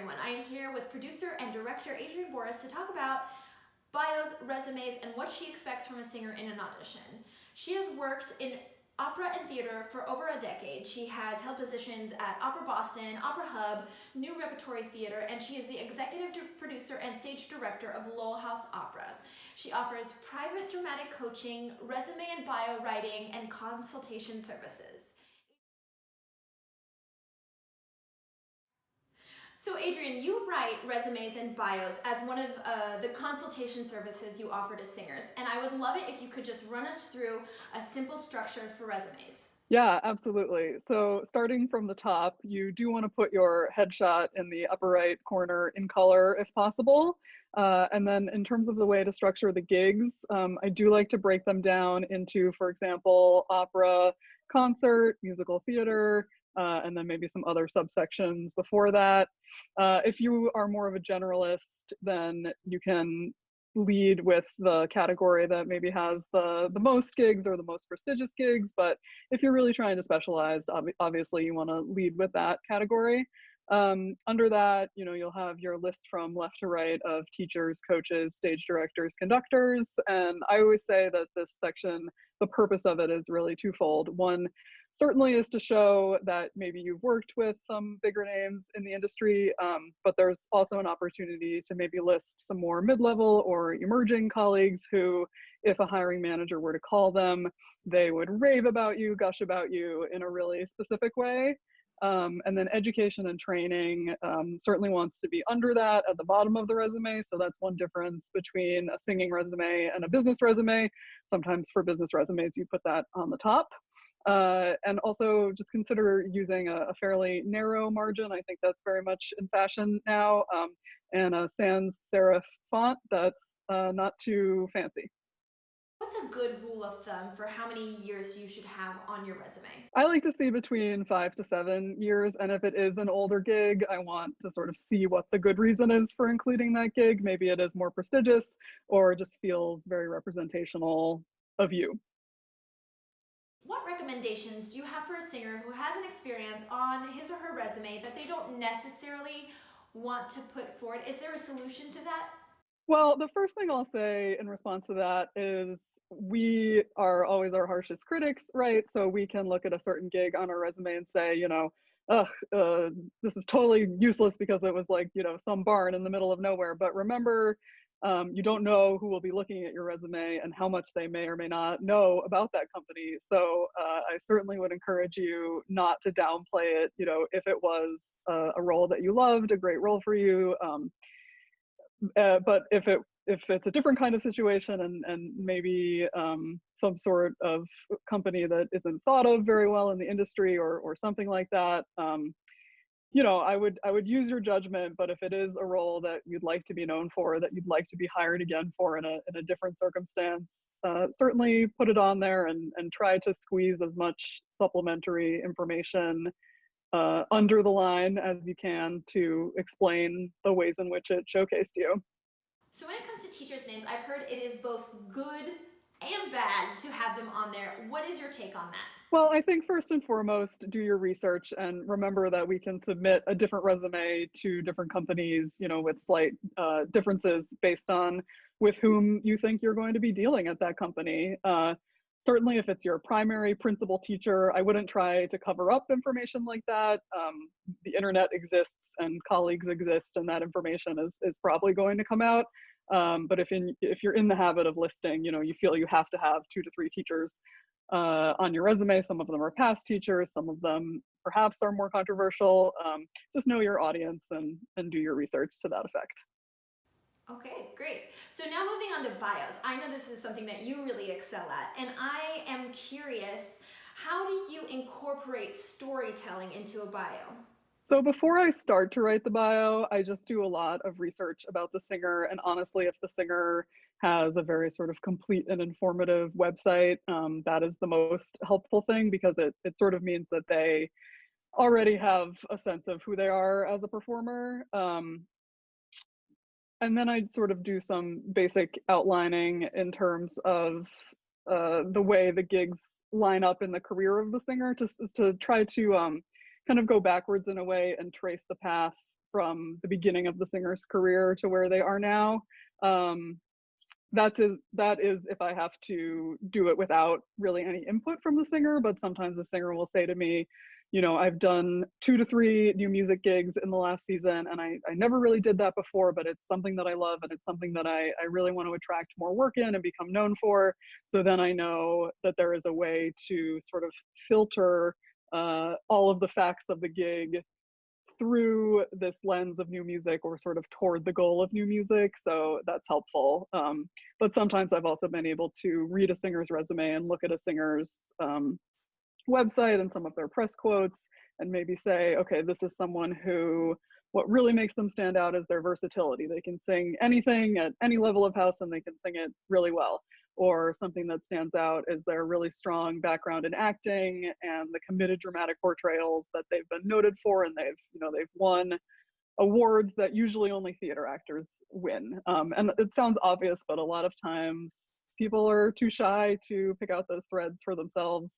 everyone. I am here with producer and director Adrienne Boris to talk about bios, resumes, and what she expects from a singer in an audition. She has worked in opera and theater for over a decade. She has held positions at Opera Boston, Opera Hub, New Repertory Theater, and she is the executive producer and stage director of Lowell House Opera. She offers private dramatic coaching, resume and bio writing, and consultation services. So Adrienne, you write resumes and bios as one of the consultation services you offer to singers, and I would love it if you could just run us through a simple structure for resumes. Yeah, absolutely. So starting from the top, you do want to put your headshot in the upper right corner in color if possible. And then in terms of the way to structure the gigs, I do like to break them down into, for example, opera, concert, musical theater, and then maybe some other subsections before that. If you are more of a generalist, then you can lead with the category that maybe has the most gigs or the most prestigious gigs. But if you're really trying to specialize, obviously you want to lead with that category. Under that, you'll have your list from left to right of teachers, coaches, stage directors, conductors. And I always say that this section, the purpose of it is really twofold. One, certainly is to show that maybe you've worked with some bigger names in the industry, but there's also an opportunity to maybe list some more mid-level or emerging colleagues who, if a hiring manager were to call them, they would rave about you, gush about you in a really specific way. And then education and training certainly wants to be under that at the bottom of the resume. So that's one difference between a singing resume and a business resume. Sometimes for business resumes, you put that on the top. And also just consider using a fairly narrow margin. I think that's very much in fashion now. And a sans serif font that's not too fancy. What's a good rule of thumb for how many years you should have on your resume? I like to see between 5 to 7 years. And if it is an older gig, I want to sort of see what the good reason is for including that gig. Maybe it is more prestigious or just feels very representational of you. What recommendations do you have for a singer who has an experience on his or her resume that they don't necessarily want to put forward? Is there a solution to that? Well, the first thing I'll say in response to that is we are always our harshest critics, right? So we can look at a certain gig on our resume and say, ugh, this is totally useless because it was like, some barn in the middle of nowhere. But remember, you don't know who will be looking at your resume and how much they may or may not know about that company. So I certainly would encourage you not to downplay it, if it was a role that you loved, a great role for you. But if it's a different kind of situation and maybe some sort of company that isn't thought of very well in the industry or something like that, I would use your judgment. But if it is a role that you'd like to be known for, that you'd like to be hired again for in a different circumstance, certainly put it on there and try to squeeze as much supplementary information under the line as you can to explain the ways in which it showcased you. So when it comes to teachers' names, I've heard it is both good and bad to have them on there. What is your take on that? Well, I think first and foremost, do your research and remember that we can submit a different resume to different companies, with slight differences based on with whom you think you're going to be dealing at that company. Certainly, if it's your primary principal teacher, I wouldn't try to cover up information like that. The internet exists and colleagues exist, and that information is probably going to come out. But if you're in the habit of listing, you feel you have to have 2 to 3 teachers on your resume. Some of them are past teachers, some of them perhaps are more controversial. Just know your audience and do your research to that effect. Okay, great. So now moving on to bios. I know this is something that you really excel at, and I am curious, how do you incorporate storytelling into a bio? So before I start to write the bio, I just do a lot of research about the singer. And honestly, if the singer has a very sort of complete and informative website, that is the most helpful thing because it sort of means that they already have a sense of who they are as a performer. And then I'd sort of do some basic outlining in terms of the way the gigs line up in the career of the singer to try to kind of go backwards in a way and trace the path from the beginning of the singer's career to where they are now. That is if I have to do it without really any input from the singer, but sometimes the singer will say to me, I've done 2 to 3 new music gigs in the last season, and I never really did that before, but it's something that I love, and it's something that I really want to attract more work in and become known for. So then I know that there is a way to sort of filter all of the facts of the gig through this lens of new music, or sort of toward the goal of new music. So that's helpful. But sometimes I've also been able to read a singer's resume and look at a singer's website and some of their press quotes, and maybe say, okay, this is someone who, what really makes them stand out is their versatility. They can sing anything at any level of house, and they can sing it really well. Or something that stands out is their really strong background in acting and the committed dramatic portrayals that they've been noted for, and they've won awards that usually only theater actors win. And it sounds obvious, but a lot of times people are too shy to pick out those threads for themselves,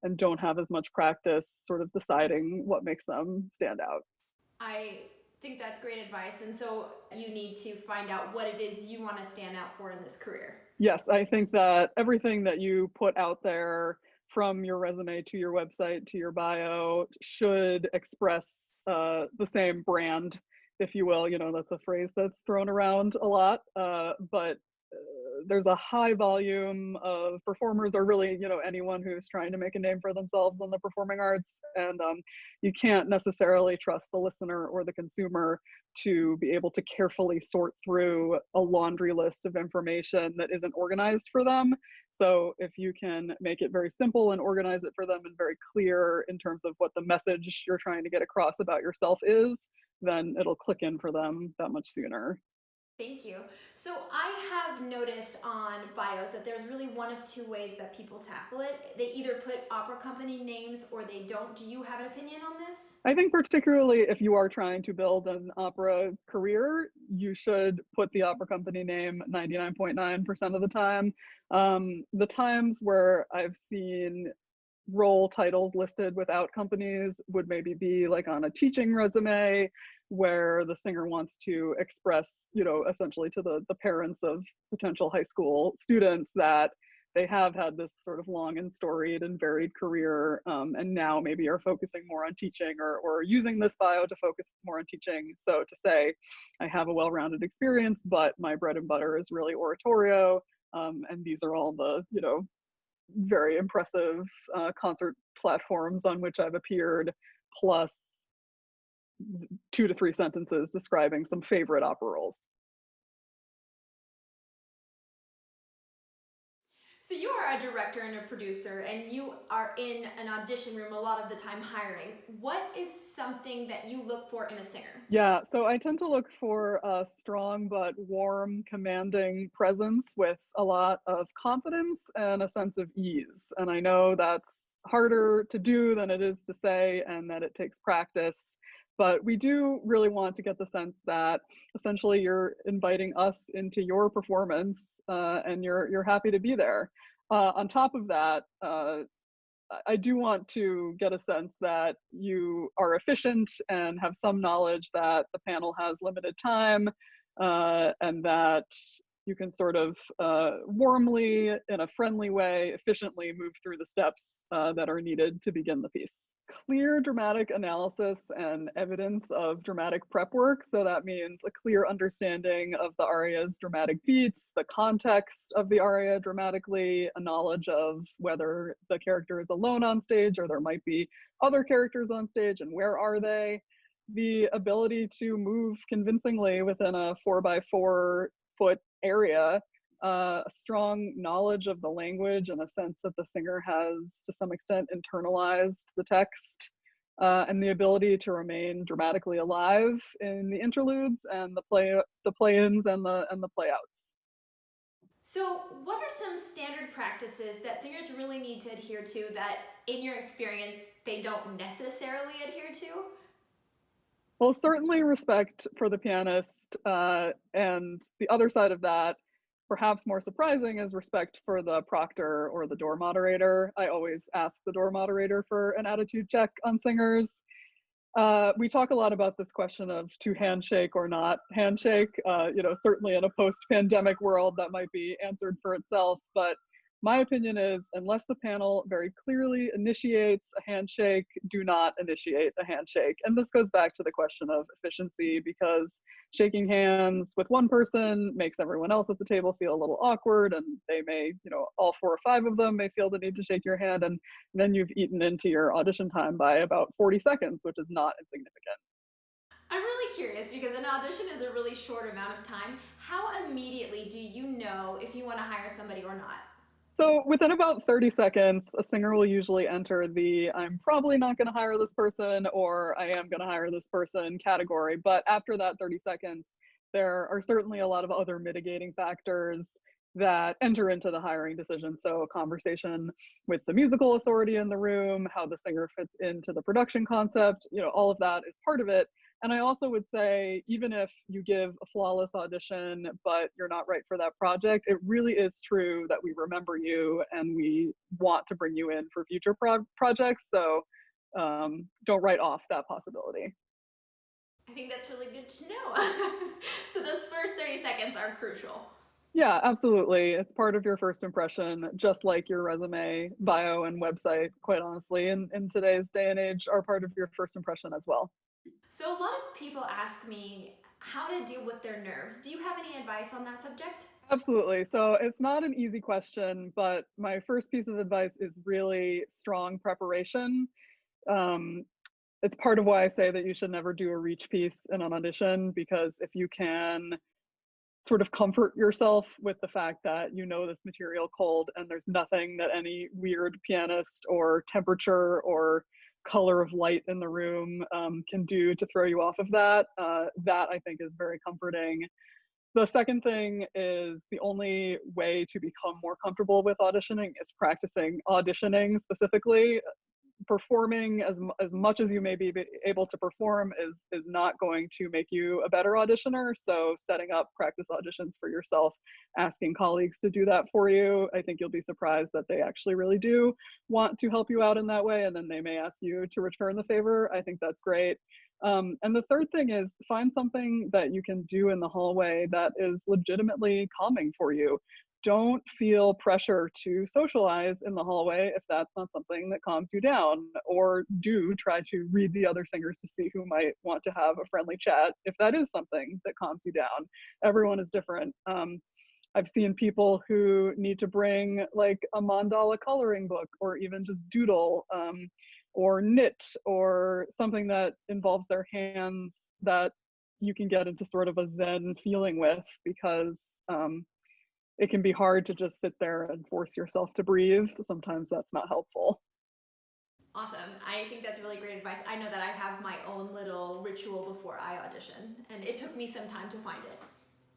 and don't have as much practice sort of deciding what makes them stand out. I think that's great advice. And so you need to find out what it is you want to stand out for in this career. Yes, I think that everything that you put out there, from your resume to your website to your bio, should express the same brand, if you will. That's a phrase that's thrown around a lot, but there's a high volume of performers, or really, anyone who's trying to make a name for themselves in the performing arts. And you can't necessarily trust the listener or the consumer to be able to carefully sort through a laundry list of information that isn't organized for them. So if you can make it very simple and organize it for them, and very clear in terms of what the message you're trying to get across about yourself is, then it'll click in for them that much sooner. Thank you. So I have noticed on bios that there's really one of two ways that people tackle it. They either put opera company names or they don't. Do you have an opinion on this? I think particularly if you are trying to build an opera career, you should put the opera company name 99.9% of the time. The times where I've seen role titles listed without companies would maybe be like on a teaching resume, where the singer wants to express, essentially to the parents of potential high school students, that they have had this sort of long and storied and varied career, and now maybe are focusing more on teaching, or using this bio to focus more on teaching. So to say, I have a well-rounded experience, but my bread and butter is really oratorio, and these are all the, very impressive concert platforms on which I've appeared, plus 2 to 3 sentences describing some favorite opera roles. So you are a director and a producer, and you are in an audition room a lot of the time hiring. What is something that you look for in a singer? Yeah, so I tend to look for a strong but warm, commanding presence with a lot of confidence and a sense of ease. And I know that's harder to do than it is to say, and that it takes practice. But we do really want to get the sense that essentially you're inviting us into your performance, and you're happy to be there. On top of that, I do want to get a sense that you are efficient and have some knowledge that the panel has limited time, and that you can sort of warmly, in a friendly way, efficiently move through the steps that are needed to begin the piece. Clear dramatic analysis and evidence of dramatic prep work. So that means a clear understanding of the aria's dramatic beats, the context of the aria dramatically, a knowledge of whether the character is alone on stage or there might be other characters on stage, and where are they. The ability to move convincingly within a 4x4 foot area, a strong knowledge of the language, and a sense that the singer has to some extent internalized the text, and the ability to remain dramatically alive in the interludes and the play-ins and the playouts. So what are some standard practices that singers really need to adhere to that, in your experience, they don't necessarily adhere to? Well, certainly respect for the pianist, and the other side of that, perhaps more surprising, is respect for the proctor or the door moderator. I always ask the door moderator for an attitude check on singers. We talk a lot about this question of to handshake or not handshake. Certainly in a post-pandemic world, that might be answered for itself. But my opinion is, unless the panel very clearly initiates a handshake, do not initiate a handshake. And this goes back to the question of efficiency, because shaking hands with one person makes everyone else at the table feel a little awkward, and they may, all 4 or 5 of them may feel the need to shake your hand, and then you've eaten into your audition time by about 40 seconds, which is not insignificant. I'm really curious because an audition is a really short amount of time. How immediately do you know if you want to hire somebody or not? So within about 30 seconds, a singer will usually enter the I'm probably not going to hire this person or I am going to hire this person category. But after that 30 seconds, there are certainly a lot of other mitigating factors that enter into the hiring decision. So a conversation with the musical authority in the room, how the singer fits into the production concept, all of that is part of it. And I also would say, even if you give a flawless audition, but you're not right for that project, it really is true that we remember you and we want to bring you in for future projects. So don't write off that possibility. I think that's really good to know. So those first 30 seconds are crucial. Yeah, absolutely. It's part of your first impression, just like your resume, bio, and website, quite honestly, in today's day and age, are part of your first impression as well. So a lot of people ask me how to deal with their nerves. Do you have any advice on that subject? Absolutely. So it's not an easy question, but my first piece of advice is really strong preparation. Um, it's part of why I say that you should never do a reach piece in an audition, because if you can sort of comfort yourself with the fact that you know this material cold and there's nothing that any weird pianist or temperature or color of light in the room can do to throw you off of that, that I think is very comforting. The second thing is, the only way to become more comfortable with auditioning is practicing auditioning specifically. Performing as much as you may be able to perform is not going to make you a better auditioner. So setting up practice auditions for yourself, asking colleagues to do that for you, I think you'll be surprised that they actually really do want to help you out in that way, and then they may ask you to return the favor. I think that's great. And the third thing is, find something that you can do in the hallway that is legitimately calming for you. Don't feel pressure to socialize in the hallway if that's not something that calms you down, or do try to read the other singers to see who might want to have a friendly chat if that is something that calms you down. Everyone is different. I've seen people who need to bring like a mandala coloring book, or even just doodle, or knit, or something that involves their hands, that you can get into sort of a zen feeling with, because it can be hard to just sit there and force yourself to breathe. Sometimes that's not helpful. Awesome. I think that's really great advice. I know that I have my own little ritual before I audition, and it took me some time to find it.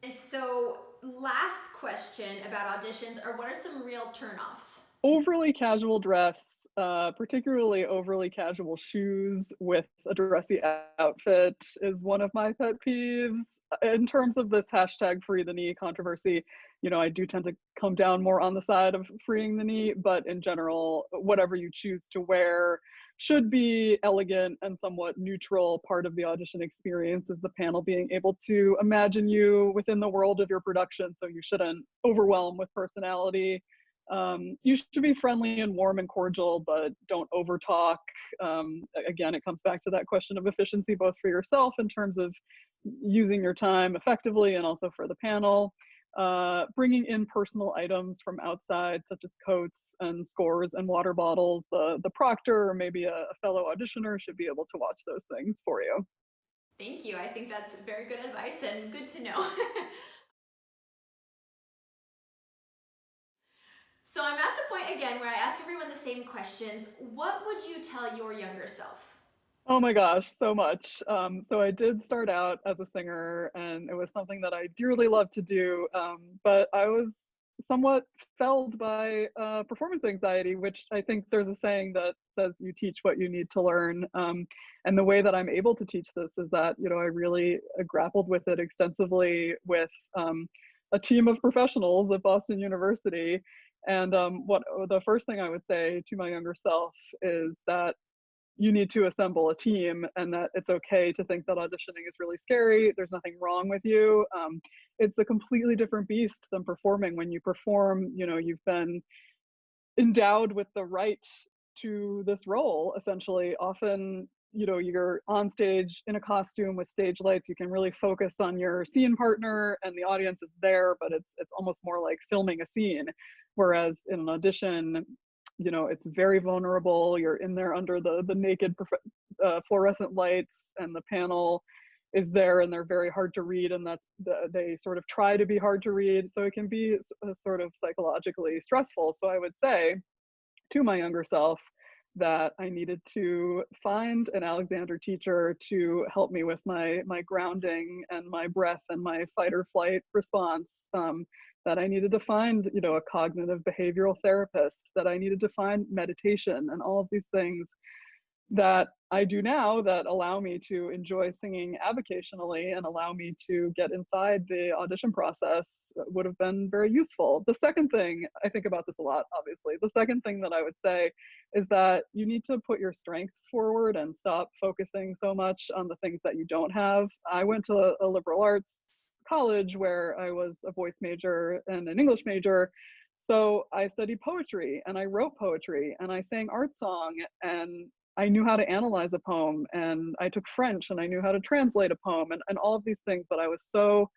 And so, last question about auditions are, what are some real turnoffs? Overly casual dress, particularly overly casual shoes with a dressy outfit, is one of my pet peeves. In terms of this hashtag free the knee controversy, I do tend to come down more on the side of freeing the knee, but in general, whatever you choose to wear should be elegant and somewhat neutral. Part of the audition experience is the panel being able to imagine you within the world of your production, so you shouldn't overwhelm with personality. You should be friendly and warm and cordial, but don't overtalk. Again, it comes back to that question of efficiency, both for yourself in terms of using your time effectively, and also for the panel. Bringing in personal items from outside, such as coats and scores and water bottles. The proctor or maybe a fellow auditioner should be able to watch those things for you. Thank you. I think that's very good advice and good to know. So I'm at the point again where I ask everyone the same questions. What would you tell your younger self? Oh my gosh, so much. So I did start out as a singer, and it was something that I dearly loved to do, but I was somewhat felled by performance anxiety, which I think there's a saying that says you teach what you need to learn. And the way that I'm able to teach this is that, I really grappled with it extensively with a team of professionals at Boston University. And what the first thing I would say to my younger self is that you need to assemble a team, and that it's okay to think that auditioning is really scary. There's nothing wrong with you. It's a completely different beast than performing. When you perform, you've been endowed with the right to this role, essentially. Often, you're on stage in a costume with stage lights. You can really focus on your scene partner, and the audience is there, but it's almost more like filming a scene. Whereas in an audition, it's very vulnerable. You're in there under the naked fluorescent lights, and the panel is there, and they're very hard to read, and they sort of try to be hard to read, so it can be sort of psychologically stressful. So I would say to my younger self that I needed to find an Alexander teacher to help me with my grounding and my breath and my fight or flight response. That I needed to find, a cognitive behavioral therapist, that I needed to find meditation, and all of these things that I do now that allow me to enjoy singing avocationally and allow me to get inside the audition process would have been very useful. The second thing, I think about this a lot, obviously. The second thing that I would say is that you need to put your strengths forward and stop focusing so much on the things that you don't have. I went to a liberal arts college where I was a voice major and an English major. So I studied poetry, and I wrote poetry, and I sang art song, and I knew how to analyze a poem, and I took French, and I knew how to translate a poem, and all of these things. But I was so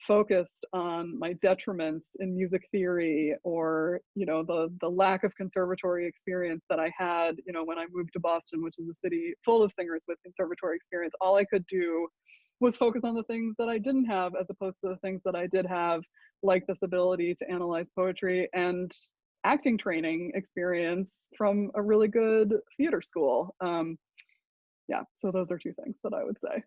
focused on my detriments in music theory, or the lack of conservatory experience that I had when I moved to Boston, which is a city full of singers with conservatory experience. All I could do was focus on the things that I didn't have, as opposed to the things that I did have, like this ability to analyze poetry and acting training experience from a really good theater school. Yeah, so those are two things that I would say.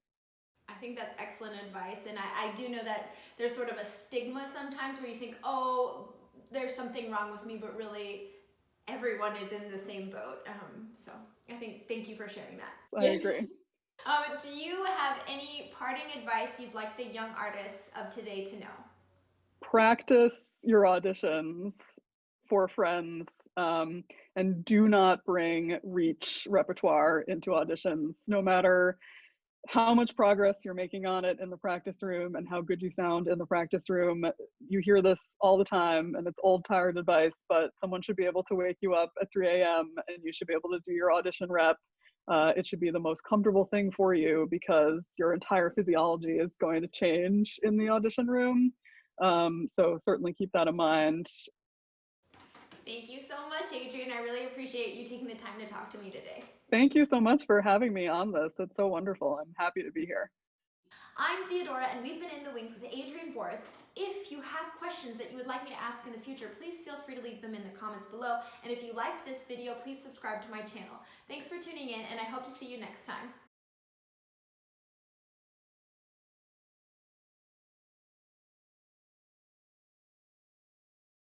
I think that's excellent advice. And I do know that there's sort of a stigma sometimes where you think, oh, there's something wrong with me, but really everyone is in the same boat. So I think, thank you for sharing that. I agree. Do you have any parting advice you'd like the young artists of today to know? Practice your auditions for friends, and do not bring reach repertoire into auditions, no matter how much progress you're making on it in the practice room and how good you sound in the practice room. You hear this all the time, and it's old tired advice, but someone should be able to wake you up at 3 a.m. and you should be able to do your audition rep. It should be the most comfortable thing for you, because your entire physiology is going to change in the audition room. So certainly keep that in mind. Thank you so much, Adrienne. I really appreciate you taking the time to talk to me today. Thank you so much for having me on this. It's so wonderful. I'm happy to be here. I'm Theodora, and we've been in the wings with Adrienne Boris. If you have questions that you would like me to ask in the future, please feel free to leave them in the comments below. And if you liked this video, please subscribe to my channel. Thanks for tuning in, and I hope to see you next time.